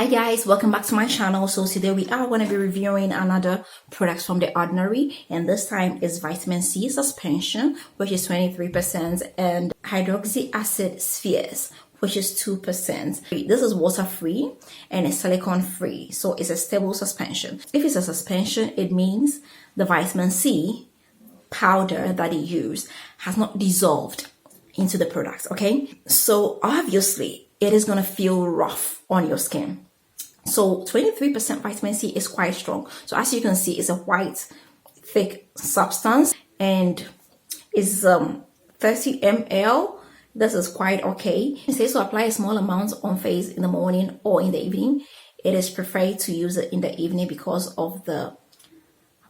Hi guys, welcome back to my channel. So today we are going to be reviewing another product from The Ordinary, and this time is vitamin C suspension, which is 23%, and hydroxy acid spheres, which is 2%. This is water free and it's silicone free, so it's a stable suspension. If it's a suspension, it means the vitamin C powder that you use has not dissolved into the product. Okay, so obviously it is going to feel rough on your skin. So 23% vitamin C is quite strong. So as you can see, it's a white thick substance and is 30 ml. This is quite okay. It says to apply a small amount on face in the morning or in the evening. It is preferred to use it in the evening because of the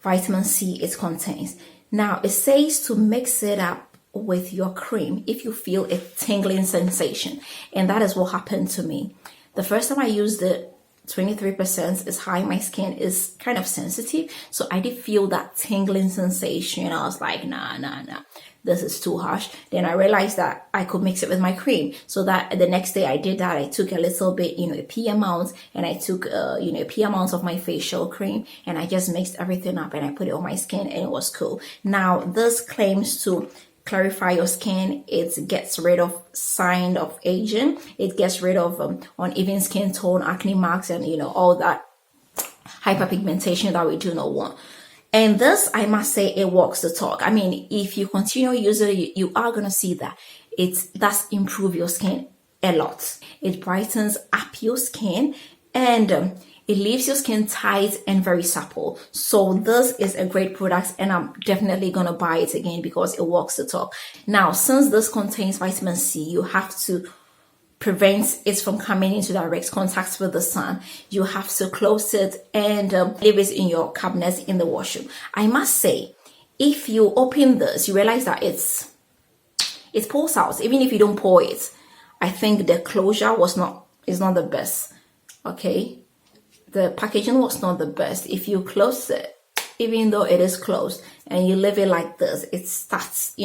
vitamin C it contains. Now it says to mix it up with your cream if you feel a tingling sensation, and that is what happened to me. The first time I used it, 23% is high. My skin is kind of sensitive, so I did feel that tingling sensation. I was like, nah, this is too harsh. Then I realized that I could mix it with my cream, so that the next day I did that. I took a little bit, a pea amount, and I took a pea amount of my facial cream, and I just mixed everything up and I put it on my skin, and it was cool. Now this claims to clarify your skin. It gets rid of sign of aging. It gets rid of uneven skin tone, acne marks, and all that hyperpigmentation that we do not want. And this, I must say, it walks the talk. I mean, if you continue using it, you are gonna see that it does improve your skin a lot. It brightens up your skin, and it leaves your skin tight and very supple. So this is a great product, and I'm definitely gonna buy it again because it walks the talk. Now, since this contains vitamin C, you have to prevent it from coming into direct contact with the sun. You have to close it and leave it in your cabinet in the washroom. I must say, if you open this, you realize that it pours out. Even if you don't pour it, I think the closure is not the best. Okay, the packaging was not the best. If you close it, even though it is closed, and you leave it like this, it starts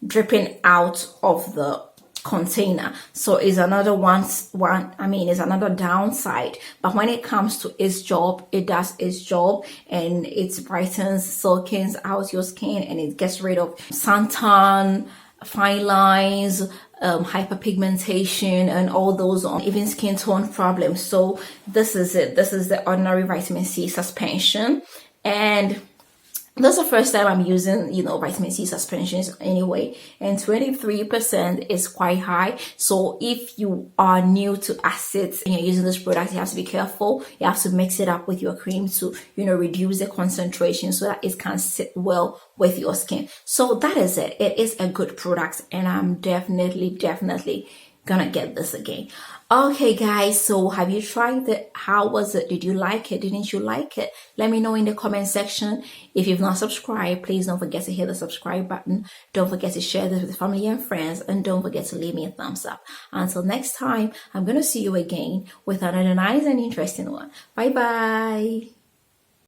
dripping out of the container. So it's another it's another downside. But when it comes to its job, it does its job, and it brightens, silkens out your skin, and it gets rid of suntan, fine lines, hyperpigmentation, and all those uneven skin tone problems. So this is it. This is the Ordinary vitamin C suspension, and this is the first time I'm using, vitamin C suspensions anyway, and 23% is quite high. So if you are new to acids and you're using this product, you have to be careful. You have to mix it up with your cream to, reduce the concentration so that it can sit well with your skin. So that is it. It is a good product, and I'm definitely gonna get this again. Okay guys, so have you tried it? How was it? Did you like it? Didn't you like it? Let me know in the comment section. If you've not subscribed, please don't forget to hit the subscribe button. Don't forget to share this with family and friends, and don't forget to leave me a thumbs up. Until next time, I'm gonna see you again with another nice and interesting one. Bye bye.